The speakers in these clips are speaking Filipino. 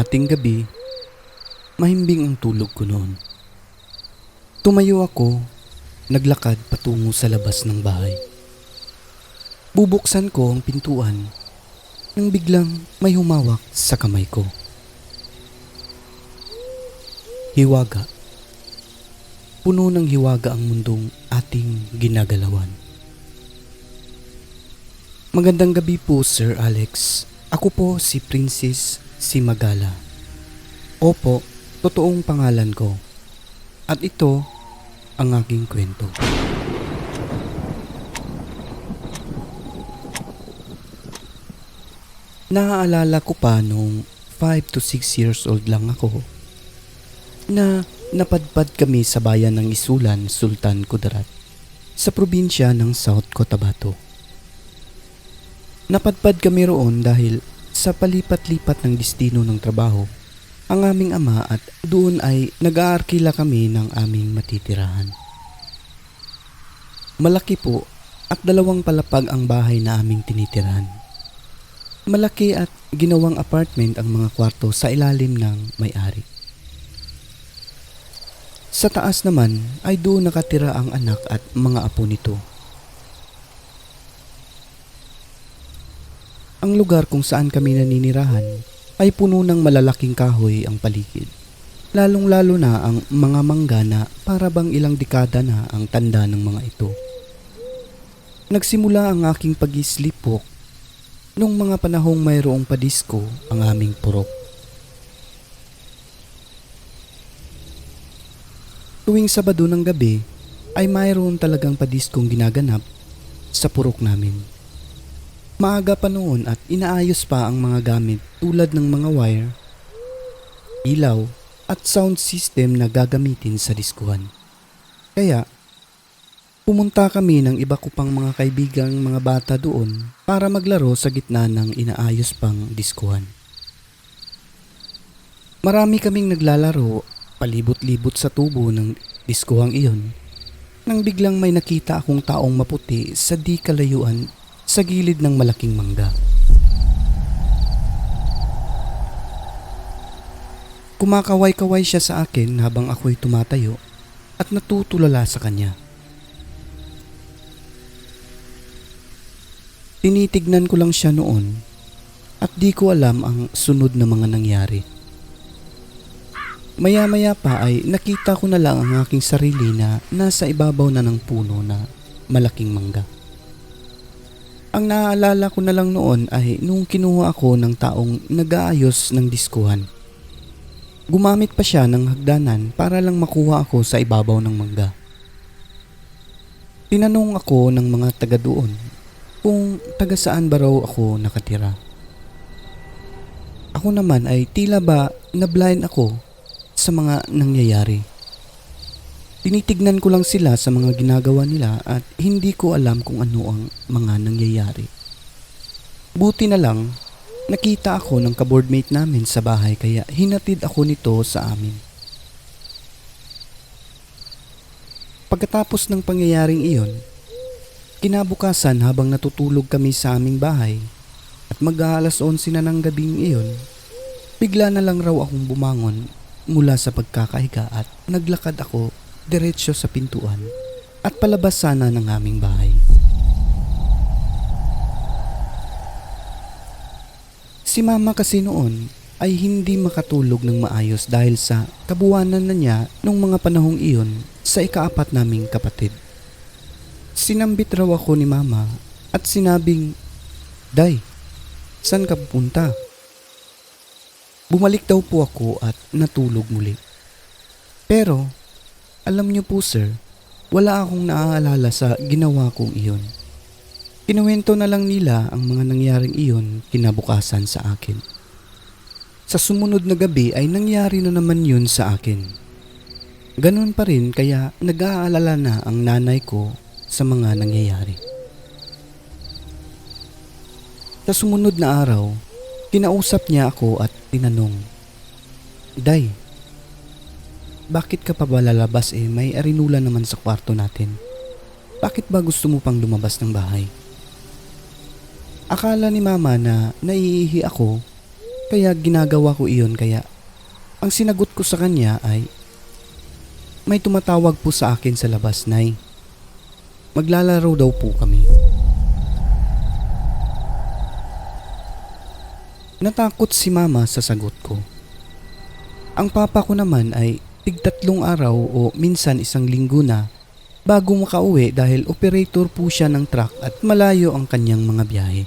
kalahating gabi, mahimbing ang tulog ko noon. Tumayo ako, naglakad patungo sa labas ng bahay. Bubuksan ko ang pintuan nang biglang may humawak sa kamay ko. Hiwaga. Puno ng hiwaga ang mundong ating ginagalawan. Magandang gabi po, Sir Alex. Ako po si Princess Simagala. Opo, totoong pangalan ko. At ito ang aking kwento. Naaalala ko pa nung 5 to 6 years old lang ako na napadpad kami sa bayan ng Isulan, Sultan Kudarat sa probinsya ng South Cotabato. Napadpad kami roon dahil sa palipat-lipat ng destino ng trabaho ang aming ama at doon ay nag-aarkila kami ng aming matitirahan. Malaki po at 2 palapag ang bahay na aming tinitirahan. Malaki at ginawang apartment ang mga kwarto sa ilalim ng may-ari. Sa taas naman ay doon nakatira ang anak at mga apo nito. Ang lugar kung saan kami naninirahan ay puno ng malalaking kahoy ang paligid. Lalong-lalo na ang mga mangga na para bang ilang dekada na ang tanda ng mga ito. Nagsimula ang aking pag-islipok nung mga panahong mayroong padisko ang aming purok. Tuwing Sabado ng gabi ay mayroon talagang padiskong ginaganap sa purok namin. Maaga pa noon at inaayos pa ang mga gamit tulad ng mga wire, ilaw at sound system na gagamitin sa diskuhan. Kaya pumunta kami ng iba ko pang mga kaibigang mga bata doon para maglaro sa gitna ng inaayos pang diskuhan. Marami kaming naglalaro palibot-libot sa tubo ng diskuhang iyon nang biglang may nakita akong taong maputi sa di kalayuan sa gilid ng malaking mangga. Kumakaway-kaway siya sa akin habang ako'y tumatayo at natutulala sa kanya. Tinitignan ko lang siya noon at di ko alam ang sunod na mga nangyari. Maya-maya pa ay nakita ko na lang ang aking sarili na nasa ibabaw na ng puno na malaking mangga. Ang naaalala ko na lang noon ay nung kinuha ako ng taong nag-aayos ng diskuhan. Gumamit pa siya ng hagdanan para lang makuha ako sa ibabaw ng mangga. Tinanong ako ng mga taga doon kung taga saan ba raw ako nakatira. Ako naman ay tila ba na-blind ako sa mga nangyayari. Tinitignan ko lang sila sa mga ginagawa nila at hindi ko alam kung ano ang mga nangyayari. Buti na lang, nakita ako ng ka-boardmate namin sa bahay kaya hinatid ako nito sa amin. Pagkatapos ng pangyayaring iyon, kinabukasan habang natutulog kami sa aming bahay at mag-aalas 11 na ng gabing iyon, bigla na lang raw akong bumangon mula sa pagkakahiga at naglakad ako diretsyo sa pintuan at palabas sana ng aming bahay. Si mama kasi noon ay hindi makatulog ng maayos dahil sa kabuwanan na niya nung mga panahong iyon sa ika-4 naming kapatid. Sinambit raw ako ni mama at sinabing, "Day, saan ka pupunta?" Bumalik daw po ako at natulog muli. Pero alam niyo po sir, wala akong naaalala sa ginawa kong iyon. Kinuwento na lang nila ang mga nangyaring iyon kinabukasan sa akin. Sa sumunod na gabi ay nangyari na naman yun sa akin. Ganun pa rin kaya nag-aalala na ang nanay ko sa mga nangyayari. Sa sumunod na araw, kinausap niya ako at tinanong, "Day, bakit ka pa ba lalabas may arinula naman sa kwarto natin? Bakit ba gusto mo pang lumabas ng bahay?" Akala ni mama na naiihi ako Kaya ginagawa ko iyon, kaya ang sinagot ko sa kanya ay, may tumatawag po sa akin sa labas, Nay. Maglalaro daw po kami. Natakot si Mama sa sagot ko. Ang papa ko naman ay tig-3 araw o minsan 1 linggo na bago makauwi dahil operator po siya ng truck at malayo ang kanyang mga biyahe.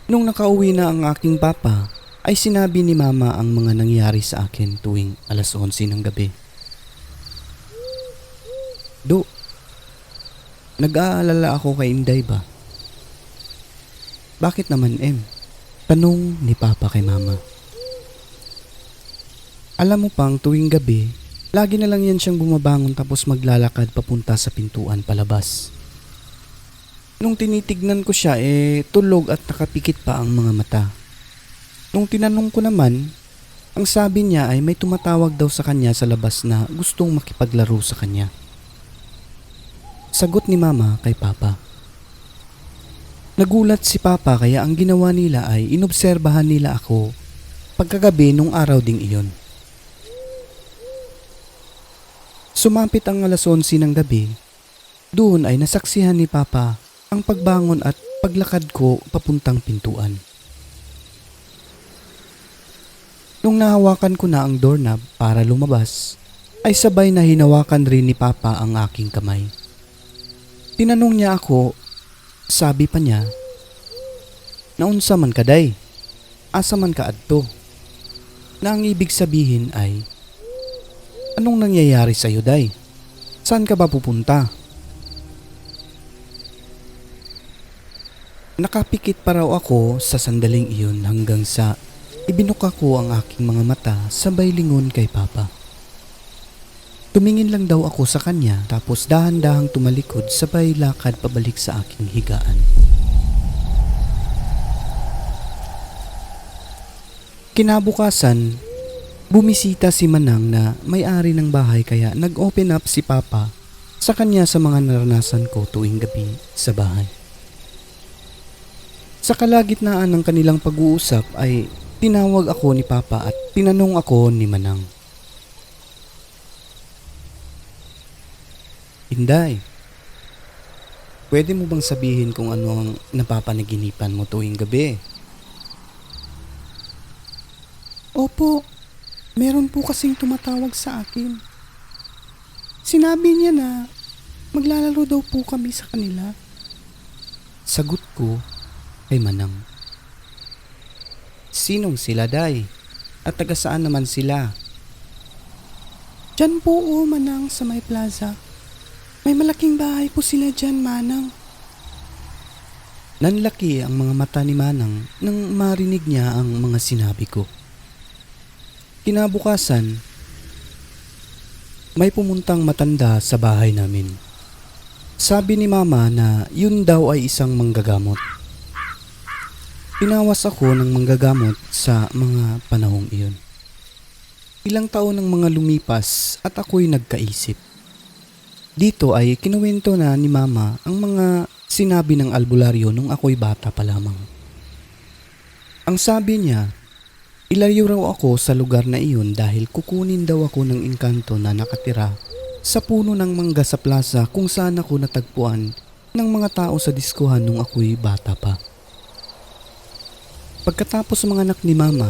Nung nakauwi na ang aking papa, ay sinabi ni Mama ang mga nangyari sa akin tuwing 11:00 ng gabi. Do, nag-aalala ako kay Inday ba? Bakit naman, Em? Tanong ni Papa kay Mama. Alam mo pang tuwing gabi, lagi na lang yan siyang bumabangon tapos maglalakad papunta sa pintuan palabas. Nung tinitignan ko siya tulog at nakapikit pa ang mga mata. Nung tinanong ko naman, ang sabi niya ay may tumatawag daw sa kanya sa labas na gustong makipaglaro sa kanya. Sagot ni Mama kay Papa. Nagulat si Papa kaya ang ginawa nila ay inobserbahan nila ako pagkagabi nung araw ding iyon. Sumapit ang 11:00 ng gabi. Doon ay nasaksihan ni Papa ang pagbangon at paglakad ko papuntang pintuan. Nung nahawakan ko na ang doorknob para lumabas, ay sabay na hinawakan rin ni Papa ang aking kamay. Tinanong niya ako, sabi pa niya, "Naunsa man ka day? Asa man ka adto?" Na ang ibig sabihin ay, anong nangyayari sa'yo, day? Saan ka ba pupunta? Nakapikit pa raw ako sa sandaling iyon hanggang sa ibinuka ko ang aking mga mata sabay lingon kay Papa. Tumingin lang daw ako sa kanya tapos dahan-dahang tumalikod sabay lakad pabalik sa aking higaan. Kinabukasan, bumisita si Manang na may-ari ng bahay kaya nag-open up si Papa sa kanya sa mga naranasan ko tuwing gabi sa bahay. Sa kalagitnaan ng kanilang pag-uusap ay tinawag ako ni Papa at tinanong ako ni Manang. Inday, pwede mo bang sabihin kung ano ang napapanaginipan mo tuwing gabi? Opo, meron po kasing tumatawag sa akin. Sinabi niya na maglalaro daw po kami sa kanila. Sagot ko kay Manang. Sinong sila, day? At taga saan naman sila? Diyan po Manang, sa may plaza. May malaking bahay po sila dyan, Manang. Nanlaki ang mga mata ni Manang nang marinig niya ang mga sinabi ko. Kinabukasan, may pumuntang matanda sa bahay namin. Sabi ni Mama na yun daw ay isang manggagamot. Pinawas ako ng manggagamot sa mga panahong iyon. Ilang taon ang mga lumipas at ako'y nagkaisip. Dito ay kinuwento na ni Mama ang mga sinabi ng albularyo nung ako'y bata pa lamang. Ang sabi niya, ilayo raw ako sa lugar na iyon dahil kukunin daw ako ng engkanto na nakatira sa puno ng mangga sa plaza kung saan ako natagpuan ng mga tao sa diskuhan nung ako'y bata pa. Pagkatapos mga anak ni Mama,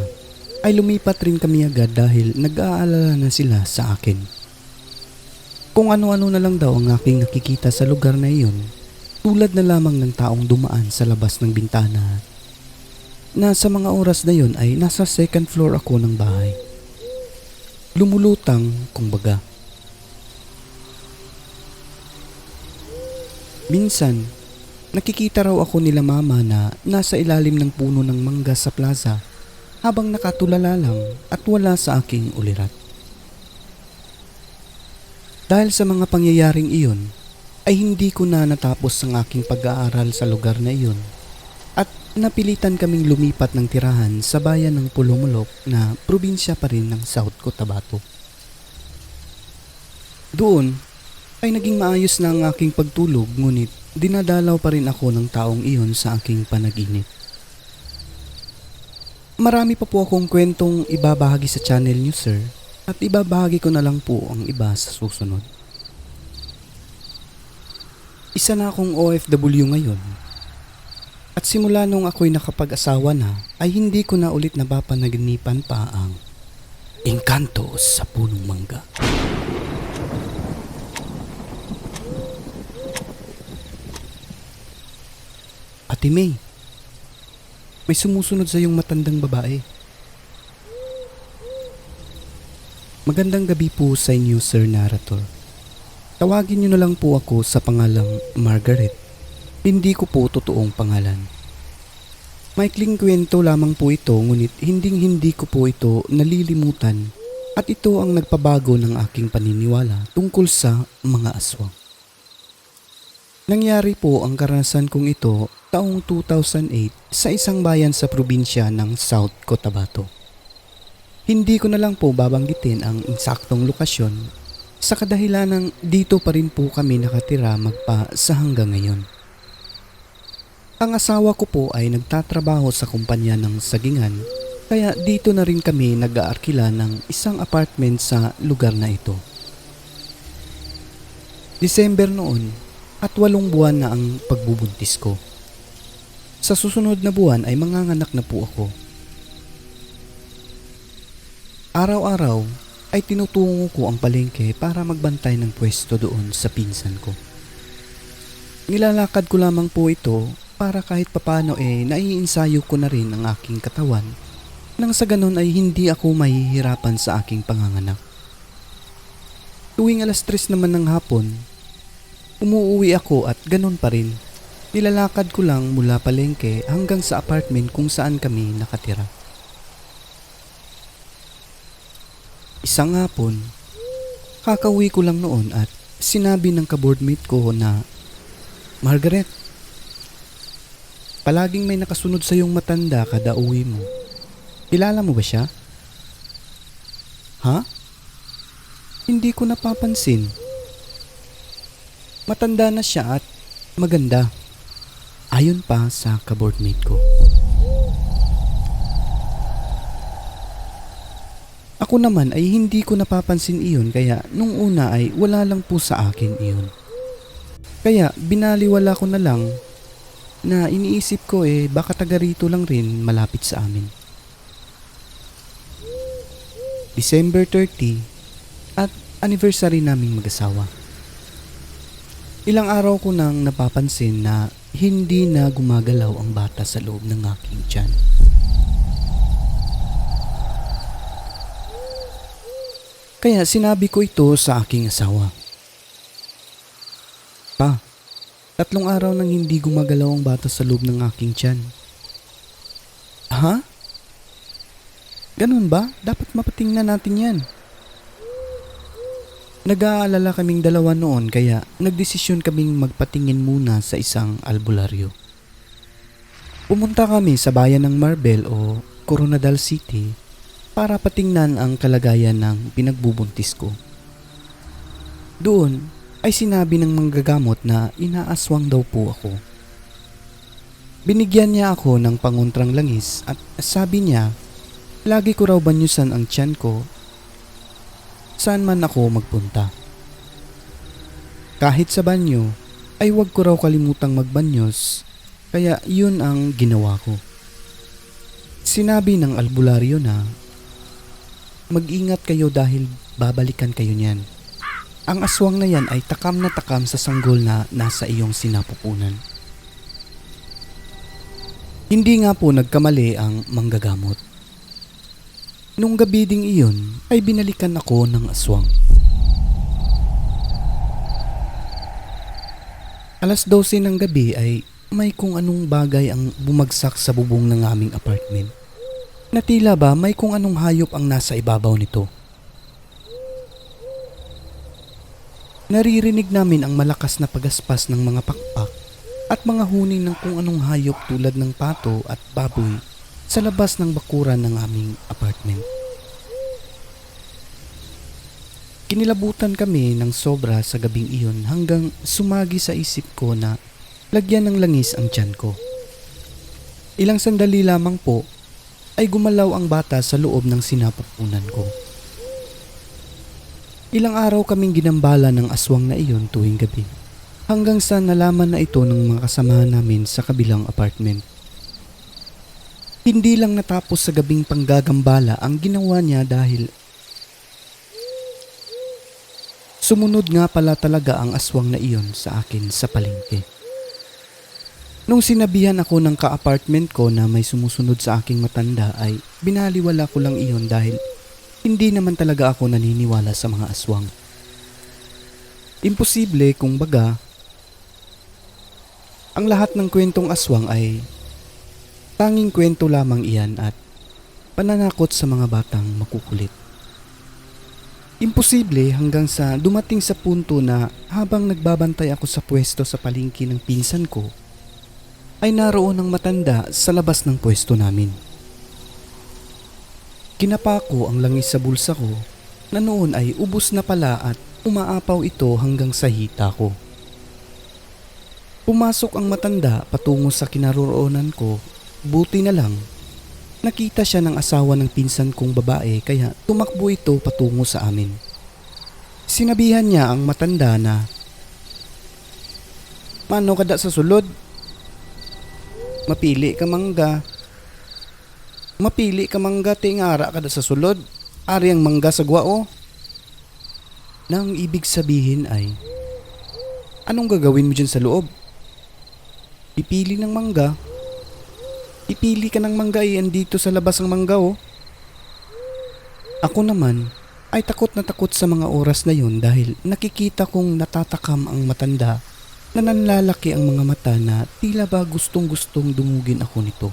ay lumipat rin kami agad dahil nag-aalala na sila sa akin. Kung ano-ano na lang daw ang aking nakikita sa lugar na iyon, tulad na lamang ng taong dumaan sa labas ng bintana, na sa mga oras na iyon ay nasa 2nd floor ako ng bahay. Lumulutang, kumbaga. Minsan, nakikita raw ako nila Mama na nasa ilalim ng puno ng mangga sa plaza habang nakatulala lang at wala sa aking ulirat. Dahil sa mga pangyayaring iyon, ay hindi ko na natapos ang aking pag-aaral sa lugar na iyon at napilitan kaming lumipat ng tirahan sa bayan ng Pulumulok na probinsya pa rin ng South Cotabato. Doon ay naging maayos na ang aking pagtulog ngunit dinadalaw pa rin ako ng taong iyon sa aking panaginip. Marami pa po akong kwentong ibabahagi sa channel niyo, sir, at ibabahagi ko na lang po ang iba sa susunod. Isa na akong OFW ngayon. At simula nung ako'y nakapag-asawa na ay hindi ko na ulit napapanaginipan pa ang engkanto sa punong mangga. Ate May, may sumusunod sa iyong matandang babae. Magandang gabi po sa inyo, Sir Narrator. Tawagin niyo na lang po ako sa pangalang Margaret. Hindi ko po totoong pangalan. Maikling kwento lamang po ito, ngunit hindi ko po ito nalilimutan at ito ang nagpabago ng aking paniniwala tungkol sa mga aswang. Nangyari po ang karanasan kong ito taong 2008 sa isang bayan sa probinsya ng South Cotabato. Hindi ko na lang po babanggitin ang insaktong lokasyon sa kadahilan ng dito pa rin po kami nakatira magpa sa hanggang ngayon. Ang asawa ko po ay nagtatrabaho sa kumpanya ng sagingan, kaya dito na rin kami nag-aarkila ng isang apartment sa lugar na ito. December noon at 8 buwan na ang pagbubuntis ko. Sa susunod na buwan ay manganganak na po ako. Araw-araw ay tinutungo ko ang palengke para magbantay ng pwesto doon sa pinsan ko. Nilalakad ko lamang po ito para kahit papano naiinsayo ko na rin ang aking katawan nang sa ganun ay hindi ako mahihirapan sa aking panganganak. Tuwing 3:00 naman ng hapon, umuuwi ako at ganun pa rin. Nilalakad ko lang mula palengke hanggang sa apartment kung saan kami nakatira. Isang hapon, kakauwi ko lang noon at sinabi ng kaboardmate ko na, "Margaret, palaging may nakasunod sa iyong matanda kada uwi mo. Kilala mo ba siya?" "Ha? Hindi ko napapansin." "Matanda na siya at maganda." Ayon pa sa kaboardmate ko. Ako naman ay hindi ko napapansin iyon, kaya nung una ay wala lang po sa akin iyon. Kaya binaliwala ko na lang na iniisip ko baka taga rito lang rin malapit sa amin. December 30 at anniversary naming mag-asawa. Ilang araw ko nang napapansin na hindi na gumagalaw ang bata sa loob ng aking tiyan. Kaya sinabi ko ito sa aking asawa. "Pa, 3 araw nang hindi gumagalaw ang bata sa loob ng aking tiyan." "Ha? Ganun ba? Dapat mapatingnan natin yan." Nag-aalala kaming dalawa noon, kaya nagdesisyon kaming magpatingin muna sa isang albularyo. Pumunta kami sa bayan ng Marbel o Coronadal City para patingnan ang kalagayan ng pinagbubuntis ko. Doon ay sinabi ng manggagamot na inaaswang daw po ako. Binigyan niya ako ng panguntrang langis at sabi niya, lagi ko raw banyusan ang tiyan ko saan man ako magpunta. Kahit sa banyo ay wag ko raw kalimutang magbanyos, kaya yun ang ginawa ko. Sinabi ng albularyo na, "Mag-ingat kayo dahil babalikan kayo niyan. Ang aswang na yan ay takam na takam sa sanggol na nasa iyong sinapupunan." Hindi nga po nagkamali ang manggagamot. Nung gabi ding iyon ay binalikan ako ng aswang. 12:00 ng gabi ay may kung anong bagay ang bumagsak sa bubong ng aming apartment. Na tila ba may kung anong hayop ang nasa ibabaw nito. Naririnig namin ang malakas na pagaspas ng mga pakpak at mga huning ng kung anong hayop tulad ng pato at baboy sa labas ng bakuran ng aming apartment. Kinilabutan kami ng sobra sa gabing iyon hanggang sumagi sa isip ko na lagyan ng langis ang tiyan ko. Ilang sandali lamang po ay gumalaw ang bata sa loob ng sinapupunan ko. Ilang araw kaming ginambala ng aswang na iyon tuwing gabi, hanggang sa nalaman na ito ng mga kasamahan namin sa kabilang apartment. Hindi lang natapos sa gabing panggagambala ang ginawa niya dahil sumunod nga pala talaga ang aswang na iyon sa akin sa palengke. Nung sinabihan ako ng ka-apartment ko na may sumusunod sa aking matanda ay binaliwala ko lang iyon dahil hindi naman talaga ako naniniwala sa mga aswang. Imposible kung baga, ang lahat ng kwentong aswang ay tanging kwento lamang iyan at pananakot sa mga batang makukulit. Imposible hanggang sa dumating sa punto na habang nagbabantay ako sa pwesto sa palengke ng pinsan ko, ay naroon ang matanda sa labas ng pwesto namin. Kinapa ko ang langis sa bulsa ko na noon ay ubos na pala at umaapaw ito hanggang sa hita ko. Pumasok ang matanda patungo sa kinaroroonan ko, buti na lang nakita siya ng asawa ng pinsan kong babae kaya tumakbo ito patungo sa amin. Sinabihan niya ang matanda na, "Mano kada sa sulod? Mapili ka mangga. Mapili ka mangga tingara kada sa sulod. Ari ang mangga sa gwao." Nang ibig sabihin ay, anong gagawin mo dyan sa loob? Pipili ng mangga. Pipili ka ng mangga ay andito sa labas ang mangga oh. Ako naman ay takot na takot sa mga oras na yun dahil nakikita kong natatakam ang matanda na nanlalaki ang mga mata na tila ba gustong-gustong dumugin ako nito.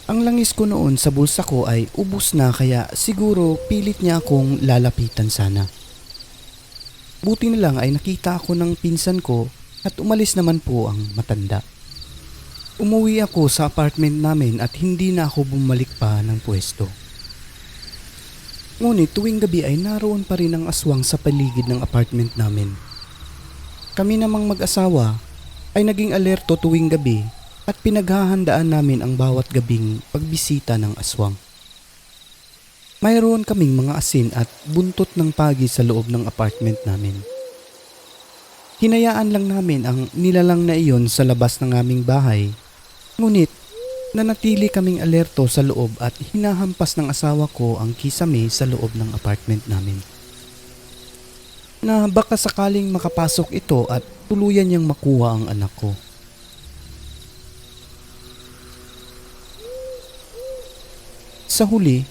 Ang langis ko noon sa bulsa ko ay ubos na kaya siguro pilit niya akong lalapitan sana. Buti na lang ay nakita ako ng pinsan ko at umalis naman po ang matanda. Umuwi ako sa apartment namin at hindi na ako bumalik pa ng pwesto. Ngunit tuwing gabi ay naroon pa rin ang aswang sa paligid ng apartment namin. Kami namang mag-asawa ay naging alerto tuwing gabi at pinaghahandaan namin ang bawat gabing pagbisita ng aswang. Mayroon kaming mga asin at buntot ng pagi sa loob ng apartment namin. Hinayaan lang namin ang nilalang na iyon sa labas ng aming bahay. Ngunit nanatili kaming alerto sa loob at hinahampas ng asawa ko ang kisame sa loob ng apartment namin. Na baka sakaling makapasok ito at tuluyan niyang makuha ang anak ko. Sa huli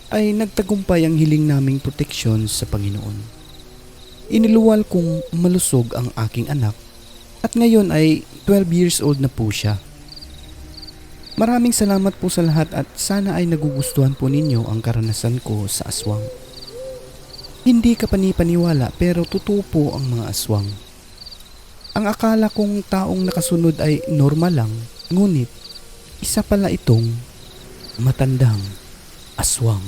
ay nagtagumpay ang hiling naming proteksyon sa Panginoon. Iniluwal kong malusog ang aking anak at ngayon ay 12 years old na po siya. Maraming salamat po sa lahat at sana ay nagugustuhan po ninyo ang karanasan ko sa aswang. Hindi ka panipaniwala pero totoo po ang mga aswang. Ang akala kong taong nakasunod ay normal lang, ngunit isa pala itong matandang aswang.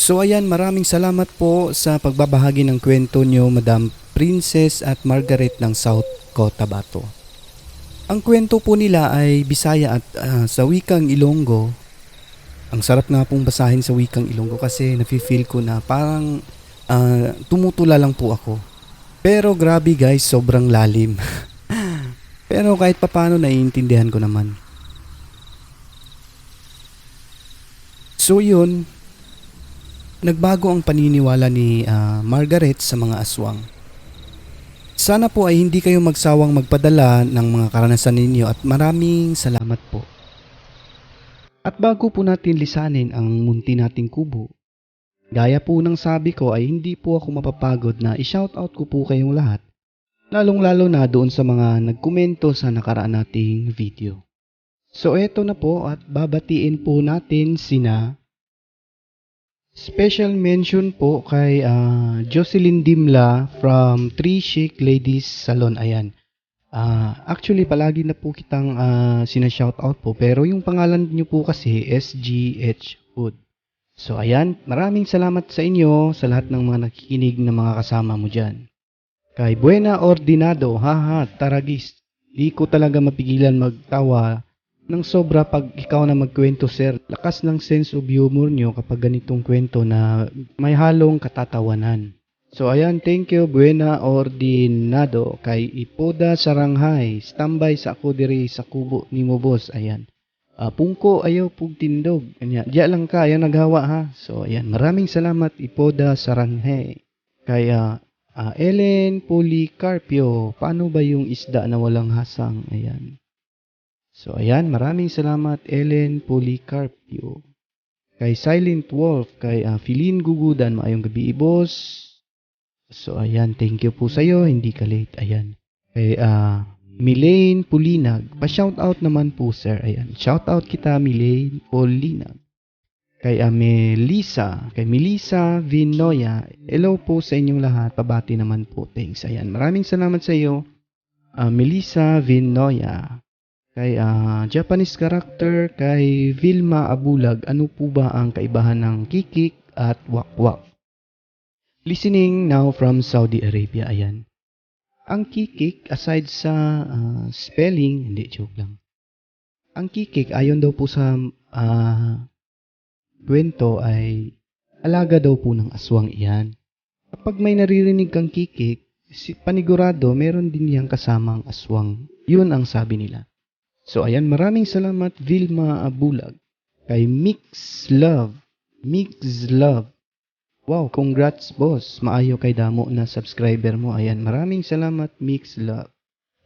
So ayan, maraming salamat po sa pagbabahagi ng kwento nyo, Madam Princess at Margaret ng South Cotabato. Ang kwento po nila ay Bisaya at sa wikang Ilonggo. Ang sarap nga pong basahin sa wikang Ilonggo kasi nafe-feel ko na parang tumutula lang po ako. Pero grabe guys, sobrang lalim. Pero kahit papano naiintindihan ko naman. So yun, nagbago ang paniniwala ni Margaret sa mga aswang. Sana po ay hindi kayo magsawang magpadala ng mga karanasan ninyo at maraming salamat po. At bago po natin lisanin ang munti nating kubo, gaya po ng sabi ko ay hindi po ako mapapagod na i-shoutout ko po kayong lahat, lalong-lalo na doon sa mga nagkomento sa nakaraan nating video. So eto na po at babatiin po natin sina special mention po kay Jocelyn Dimla from Three Chic Ladies Salon. Ayan. Actually, palagi na po kitang sinashoutout po. Pero yung pangalan niyo po kasi SGH Hood. So ayan, maraming salamat sa inyo sa lahat ng mga nakikinig na mga kasama mo dyan. Kay Buena Ordinado, haha, taragis. Di ko talaga mapigilan magtawa ng sobra pag ikaw na magkwento, sir. Lakas ng sense of humor nyo kapag ganitong kwento na may halong katatawanan. So ayan, thank you Buena Ordinado kay Ipoda Saranghay. Standby sa ako diri sa kubo ni mo boss. Ayan. Pungko ayaw pug tindog. Kanya, diya lang ka, ayaw naghawa ha. So ayan, maraming salamat Ipoda Saranghay. Kaya Ellen Policarpio, paano ba yung isda na walang hasang? Ayan. So ayan, maraming salamat Ellen Policarpio. Kay Silent Wolf, kay Philin Gugudan, maayong gabi boss. So ayan, thank you po sa iyo, hindi ka late. Ayan. Kay Milaine Pulinag, pa-shoutout naman po sir. Ayan, shoutout kita Milaine Pulinag. Kay kay Melissa Vinoya, hello po sa inyong lahat, pabati naman po, thanks. Ayan, maraming salamat sa iyo, Melissa Vinoya. Kay Japanese character, kay Vilma Abulag, ano po ba ang kaibahan ng kikik at wakwak? Listening now from Saudi Arabia, ayan. Ang kikik, aside sa spelling, hindi, joke lang. Ang kikik, ayon daw po sa kwento ay alaga daw po ng aswang iyan. Kapag may naririnig kang kikik, panigurado meron din niyang kasamang aswang. Yun ang sabi nila. So ayan, maraming salamat Vilma Abulag. Kay Mix Love. Wow, congrats boss. Maayo kay damo na subscriber mo. Ayan, maraming salamat Mix Love.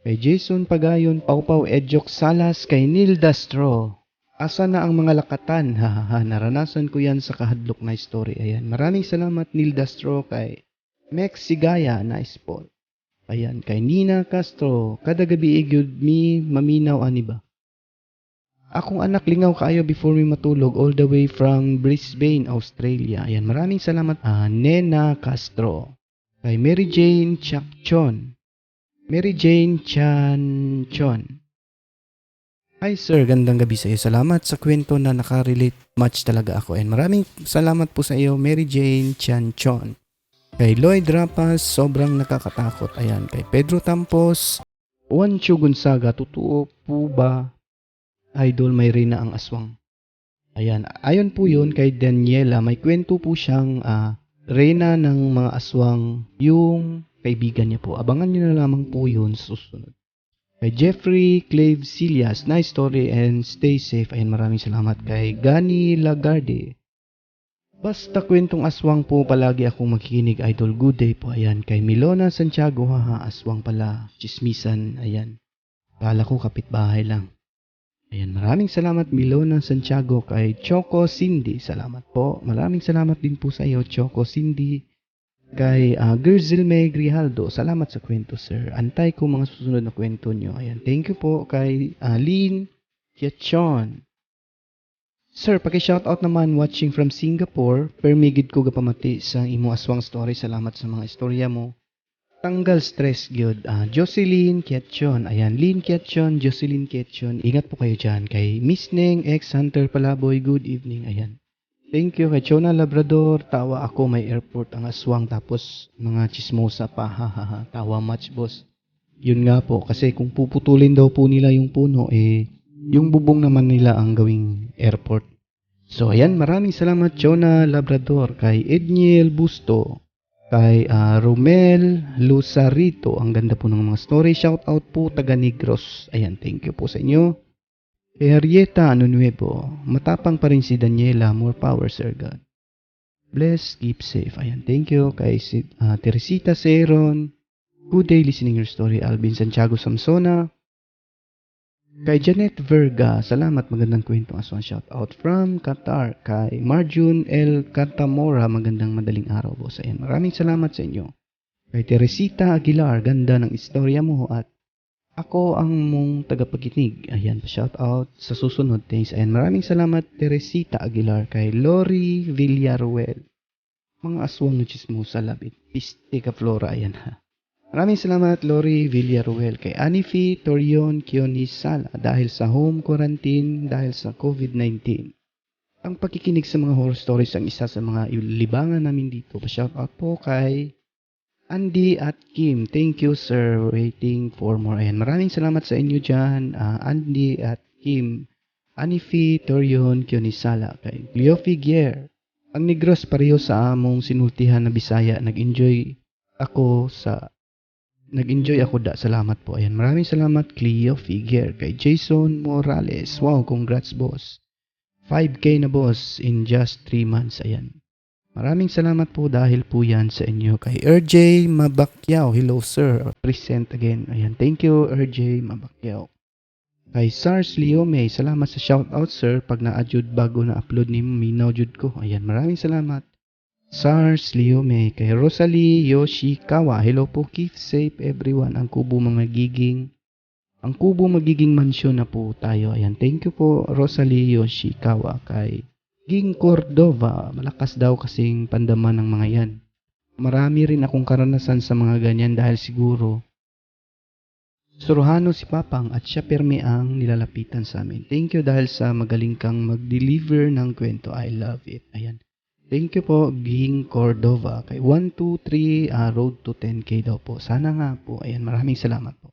Kay Jason Pagayon, Pau Edjok Salas, kay Neil Dastro. Asa na ang mga lakatan? Hahaha, naranasan ko yan sa kahadlok na story. Ayan, maraming salamat Neil Dastro. Kay Mex Sigaya, nice po. Ayan, kay Nina Castro, kada gabi igyud mi maminaw ani ba? Akong anak lingaw kaayo before mi matulog all the way from Brisbane, Australia. Ayan, maraming salamat Nena Castro. Kay Mary Jane Chakchon. Hi sir, gandang gabi sa iyo. Salamat sa kwento na nakarelate much talaga ako. And maraming salamat po sa iyo Mary Jane Chanchon. Kay Lloyd Rapas, sobrang nakakatakot. Ayan, kay Pedro Tampos, Juancho Gonzaga, totoo po ba idol may reyna ang aswang? Ayan, ayon po yun kay Daniela, may kwento po siyang reyna ng mga aswang yung kaibigan niya po. Abangan niyo na lamang po yun susunod. Kay Jeffrey Clave Silias, nice story and stay safe. Ayan, maraming salamat kay Gani Lagarde. Basta kwentong aswang po palagi akong makikinig, idol. Good day po. Ayan, kay Milona Santiago, haha, aswang pala, chismisan. Ayan, kala ko kapitbahay lang. Ayan, maraming salamat Milona Santiago. Kay Choco Cindy, salamat po. Maraming salamat din po sa iyo Choco Cindy. Kay Gerzilme Grijaldo, salamat sa kwento sir. Antay ko mga susunod na kwento nyo. Ayan, thank you po. Kay Lynn Kiachon. Sir, paki-shoutout naman watching from Singapore. Permigid ko gapamati sa imo aswang story. Salamat sa mga istorya mo. Tanggal stress gyud. Jocelyn Kiatchon. Ayan, Lynn Kiatchon, Jocelyn Kiatchon. Ingat po kayo dyan. Kay Miss Neng X Hunter Palaboy, good evening. Ayan. Thank you kay Chona Labrador. Tawa ako, may airport ang aswang tapos mga chismosa pa. Hahaha. Tawa much boss. Yun nga po, kasi kung puputulin daw po nila yung puno, yung bubong naman nila ang gawing airport. So ayan, maraming salamat Chona Labrador. Kay Edniel Busto. Kay Romel Lusarito, ang ganda po ng mga story. Shout out po taga Negros. Ayan, thank you po sa inyo. Kay Arieta Nuevo, matapang pa rin si Daniela, more power sir God. Bless, keep safe. Ayan, thank you. Kay Teresita Seron, good day listening your story. Alvin Santiago Samsona. Kay Janet Verga, salamat, magandang kwento aswang. Shout out from Qatar. Kay Marjun L. Catamora, magandang madaling araw boss. Ayan, maraming salamat sa inyo. Kay Teresita Aguilar, ganda ng istorya mo at ako ang mong tagapakinig. Ayan, shout out sa susunod. Thanks. Ayan, maraming salamat Teresita Aguilar. Kay Lori Villaruel, mga aswang na chismosa labit. Piste ka Flora. Ayan ha. Maraming salamat Lori Villaruel. Kay Anifi Torion Kionisala, dahil sa home quarantine dahil sa COVID-19. Ang pakikinig sa mga horror stories ang isa sa mga libangan namin dito. Pa-shoutout po kay Andy at Kim. Thank you sir. Waiting for more. Ayan, maraming salamat sa inyo dyan. Andy at Kim. Anifi, Torion, Kionisala. Kay Leo Figuer. Ang Negros pareho sa among sinultihan na Bisaya. Nag-enjoy ako da. Salamat po. Ayan, maraming salamat Cleo Figuer. Kay Jason Morales. Wow, congrats boss. 5K na boss in just 3 months. Ayan. Maraming salamat po dahil po yan sa inyo. Kay RJ Mabakyaw. Hello sir. Present again. Ayan. Thank you RJ Mabakyaw. Kay Sars Leome. Salamat sa shoutout sir. Pag na-adjud bago na-upload ni minaw jud ko. Ayan. Maraming salamat. Sars Leome. Kay Rosalie Yoshikawa. Hello po. Keep safe everyone. Ang kubo magiging mansyon na po tayo. Ayan, thank you po Rosalie Yoshikawa. Kay Ging Cordova, malakas daw kasing pandaman ng mga yan. Marami rin akong karanasan sa mga ganyan dahil siguro suruhano si Papang at siya permi ang nilalapitan sa amin. Thank you dahil sa magaling kang mag-deliver ng kwento. I love it. Ayan. Thank you po Ging Cordova. Kay 123 road to 10K daw po. Sana nga po. Ayan, maraming salamat po.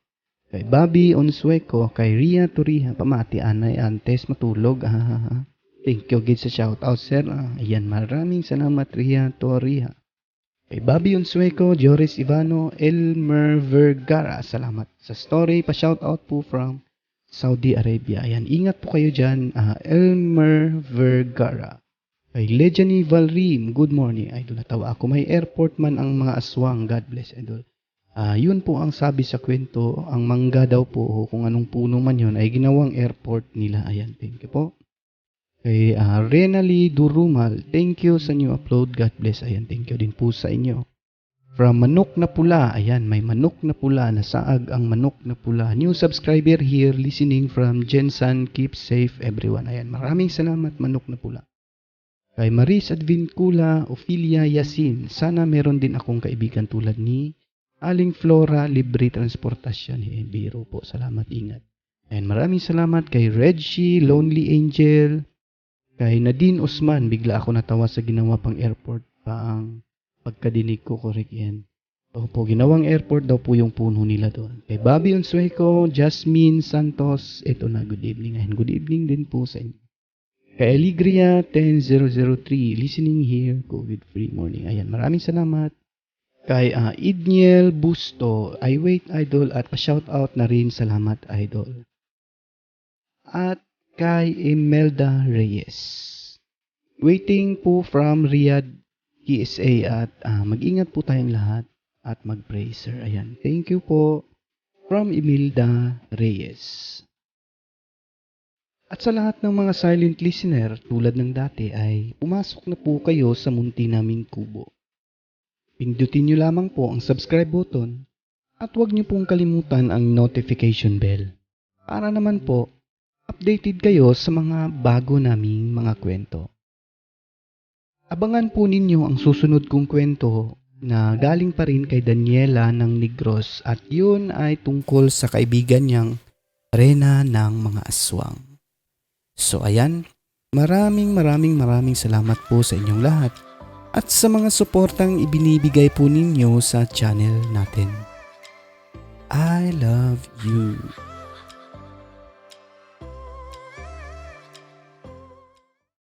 Kay Bobby Onsueco, kay Ria Turiha, pamati anay antes matulog. Thank you gid sa shoutout sir. Ayan, maraming salamat Ria Turiha. Kay Bobby Onsueco, Joris Ivano, Elmer Vergara, salamat sa story. Pa-shoutout po from Saudi Arabia. Ayan, ingat po kayo dyan. Elmer Vergara. Kay Lejani Valrim, good morning. Idol, natawa ako. May airport man ang mga aswang. God bless, idol. Yun po ang sabi sa kwento, ang mangga daw po kung anong puno man yun ay ginawang airport nila. Ayan, thank you po. Kay Renali Durumal, thank you sa new upload. God bless. Ayan, thank you din po sa inyo. From Manok na Pula, ayan, may Manok na Pula, nasaag ang Manok na Pula. New subscriber here, listening from Jensen. Keep safe everyone. Ayan, maraming salamat Manok na Pula. Kay Maris Advincula, Ophelia Yasin, sana meron din akong kaibigan tulad ni Aling Flora, libre transportasyon. Biro po. Salamat, ingat. And maraming salamat kay Reggie, Lonely Angel, kay Nadine Usman. Bigla ako natawa sa ginawa pang airport pa ang pagkadinig ko, correct yan. Opo, ginawang airport daw po yung puno nila doon. Kay Bobby Onsueco, Jasmine Santos, ito na, good evening. And good evening din po sa inyo. Kay Aligria 10003, listening here, COVID-free morning. Ayan, maraming salamat. Kay Idniel Busto, I wait idol at pa-shoutout na rin, salamat idol. At kay Imelda Reyes, waiting po from Riyadh, KSA at mag-ingat po tayong lahat at mag-pray sir. Ayan, thank you po from Imelda Reyes. At sa lahat ng mga silent listener tulad ng dati ay pumasok na po kayo sa munti naming kubo. Pindutin nyo lamang po ang subscribe button at huwag nyo pong kalimutan ang notification bell para naman po updated kayo sa mga bago naming mga kwento. Abangan po ninyo ang susunod kong kwento na galing pa rin kay Daniela ng Negros at yun ay tungkol sa kaibigan niyang Rena ng mga aswang. So ayan, maraming salamat po sa inyong lahat. At sa mga suportang ibinibigay po ninyo sa channel natin. I love you.